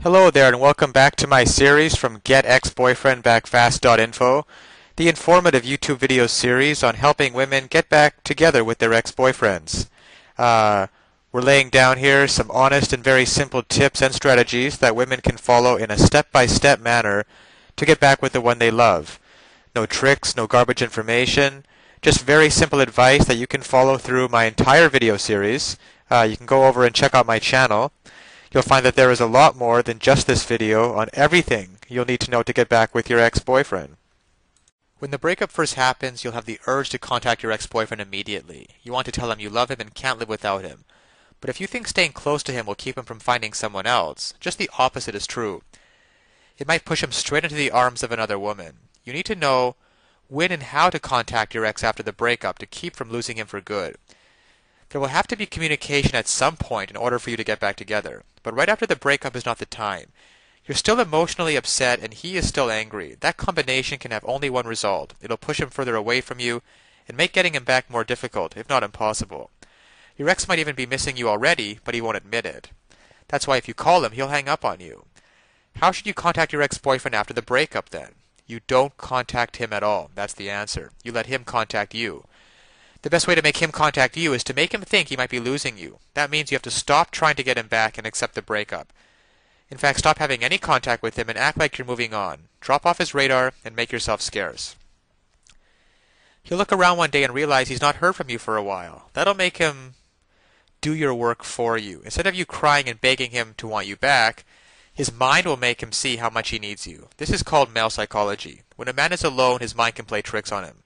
Hello there and welcome back to my series from GetExBoyfriendBackFast.info, the informative YouTube video series on helping women get back together with their ex-boyfriends. We're laying down here some honest and very simple tips and strategies that women can follow in a step-by-step manner to get back with the one they love. No tricks, no garbage information, just very simple advice that you can follow through my entire video series. You can go over and check out my channel. You'll find that there is a lot more than just this video on everything you'll need to know to get back with your ex-boyfriend. When the breakup first happens, you'll have the urge to contact your ex-boyfriend immediately. You want to tell him you love him and can't live without him. But if you think staying close to him will keep him from finding someone else, just the opposite is true. It might push him straight into the arms of another woman. You need to know when and how to contact your ex after the breakup to keep from losing him for good. There will have to be communication at some point in order for you to get back together. But right after the breakup is not the time. You're still emotionally upset and he is still angry. That combination can have only one result. It'll push him further away from you and make getting him back more difficult, if not impossible. Your ex might even be missing you already, but he won't admit it. That's why if you call him, he'll hang up on you. How should you contact your ex-boyfriend after the breakup then? You don't contact him at all. That's the answer. You let him contact you. The best way to make him contact you is to make him think he might be losing you. That means you have to stop trying to get him back and accept the breakup. In fact, stop having any contact with him and act like you're moving on. Drop off his radar and make yourself scarce. He'll look around one day and realize he's not heard from you for a while. That'll make him do your work for you. Instead of you crying and begging him to want you back, his mind will make him see how much he needs you. This is called male psychology. When a man is alone, his mind can play tricks on him.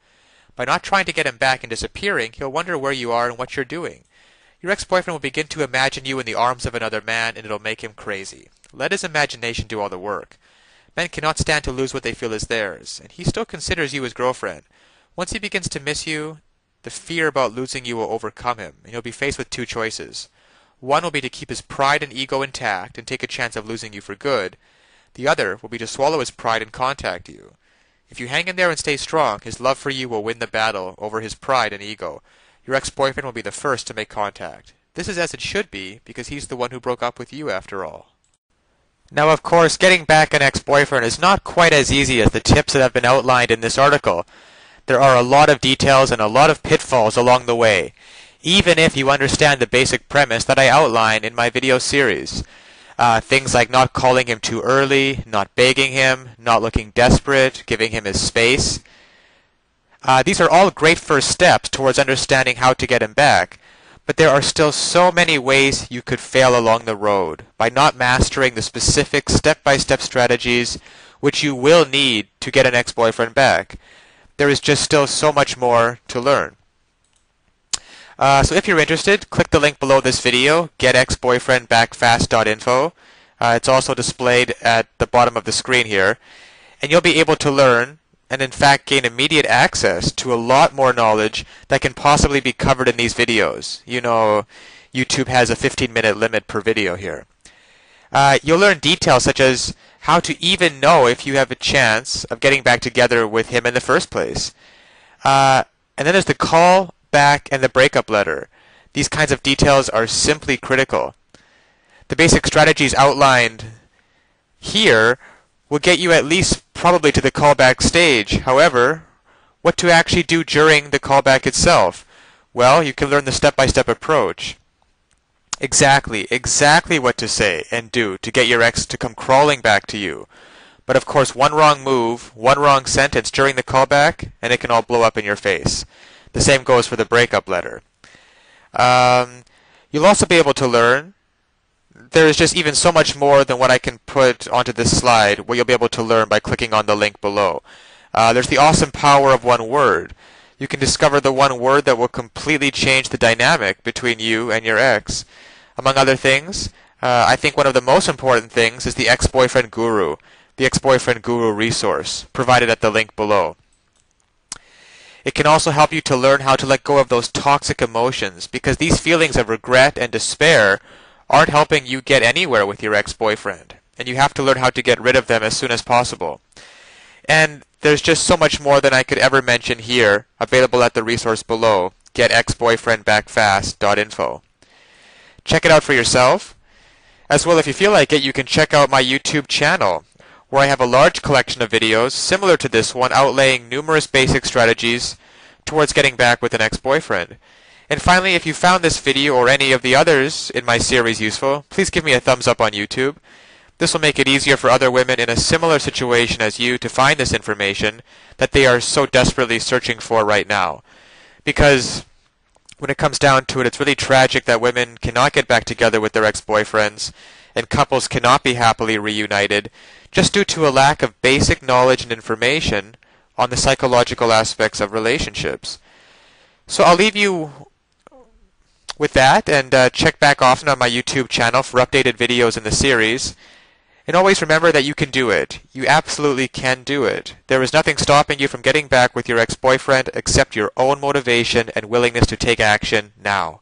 By not trying to get him back and disappearing, he'll wonder where you are and what you're doing. Your ex-boyfriend will begin to imagine you in the arms of another man, and it'll make him crazy. Let his imagination do all the work. Men cannot stand to lose what they feel is theirs, and he still considers you his girlfriend. Once he begins to miss you, the fear about losing you will overcome him, and he'll be faced with two choices. One will be to keep his pride and ego intact and take a chance of losing you for good. The other will be to swallow his pride and contact you. If you hang in there and stay strong, his love for you will win the battle over his pride and ego. Your ex-boyfriend will be the first to make contact. This is as it should be, because he's the one who broke up with you after all. Now, of course, getting back an ex-boyfriend is not quite as easy as the tips that have been outlined in this article. There are a lot of details and a lot of pitfalls along the way, even if you understand the basic premise that I outline in my video series. Things like not calling him too early, not begging him, not looking desperate, giving him his space. These are all great first steps towards understanding how to get him back, but there are still so many ways you could fail along the road by not mastering the specific step-by-step strategies which you will need to get an ex-boyfriend back. There is just still so much more to learn. So if you're interested, click the link below this video, getexboyfriendbackfast.info. It's also displayed at the bottom of the screen here. And you'll be able to learn and in fact gain immediate access to a lot more knowledge that can possibly be covered in these videos. You know, YouTube has a 15-minute limit per video here. You'll learn details such as how to even know if you have a chance of getting back together with him in the first place. And then there's the call back and the breakup letter. These kinds of details are simply critical. The basic strategies outlined here will get you at least probably to the callback stage. However, what to actually do during the callback itself? Well, you can learn the step-by-step approach. Exactly what to say and do to get your ex to come crawling back to you. But of course, one wrong move, one wrong sentence during the callback, and it can all blow up in your face. The same goes for the breakup letter. You'll also be able to learn. There is just even so much more than what I can put onto this slide, what you'll be able to learn by clicking on the link below. There's the awesome power of one word. You can discover the one word that will completely change the dynamic between you and your ex. Among other things, I think one of the most important things is the ex-boyfriend guru resource provided at the link below. It can also help you to learn how to let go of those toxic emotions, because these feelings of regret and despair aren't helping you get anywhere with your ex-boyfriend, and you have to learn how to get rid of them as soon as possible. And there's just so much more than I could ever mention here, available at the resource below, getexboyfriendbackfast.info. Check it out for yourself. As well, if you feel like it, you can check out my YouTube channel, where I have a large collection of videos similar to this one outlaying numerous basic strategies towards getting back with an ex-boyfriend. And finally, if you found this video or any of the others in my series useful, please give me a thumbs up on YouTube. This will make it easier for other women in a similar situation as you to find this information that they are so desperately searching for right now. Because when it comes down to it, it's really tragic that women cannot get back together with their ex-boyfriends and couples cannot be happily reunited just due to a lack of basic knowledge and information on the psychological aspects of relationships. So I'll leave you with that, and check back often on my YouTube channel for updated videos in the series. And always remember that you can do it. You absolutely can do it. There is nothing stopping you from getting back with your ex-boyfriend except your own motivation and willingness to take action now.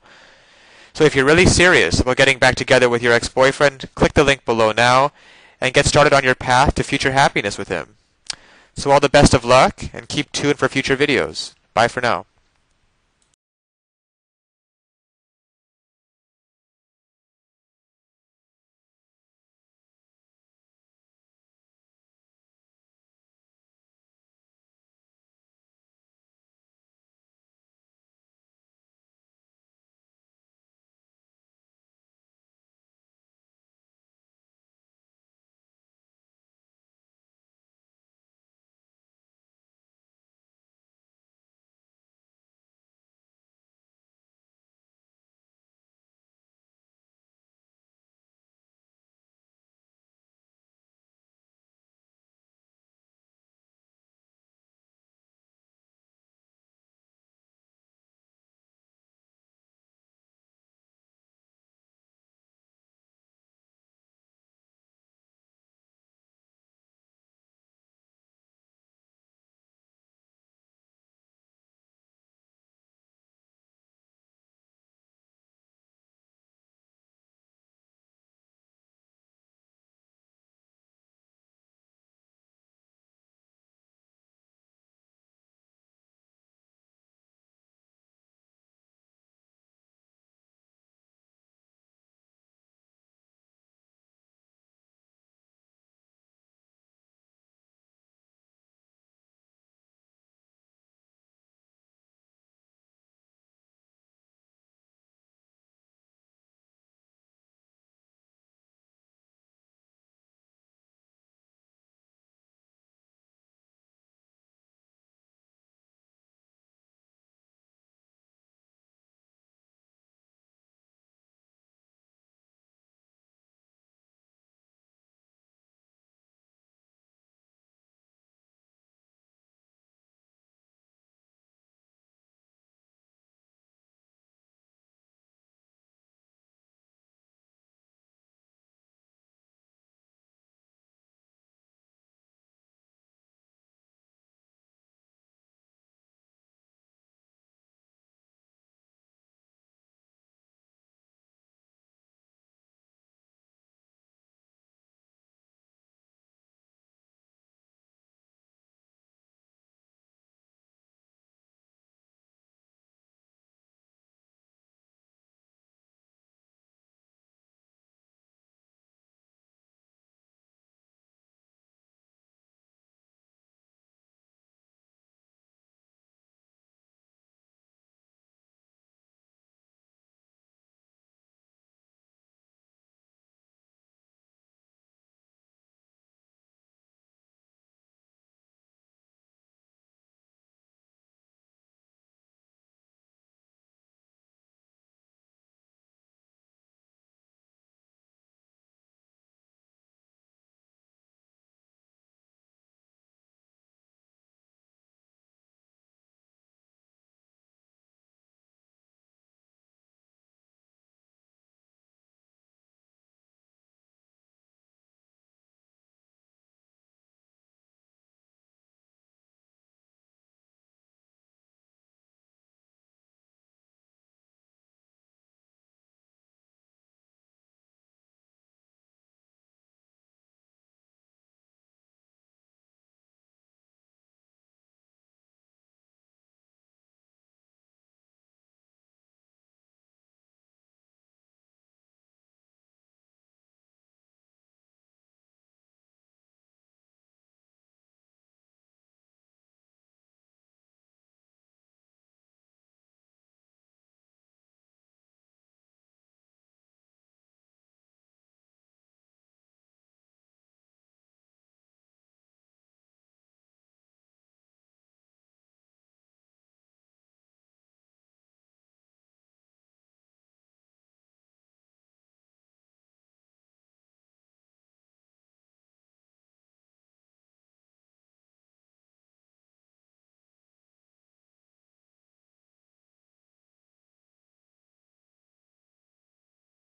So if you're really serious about getting back together with your ex-boyfriend, click the link below now and get started on your path to future happiness with him. So all the best of luck, and keep tuned for future videos. Bye for now.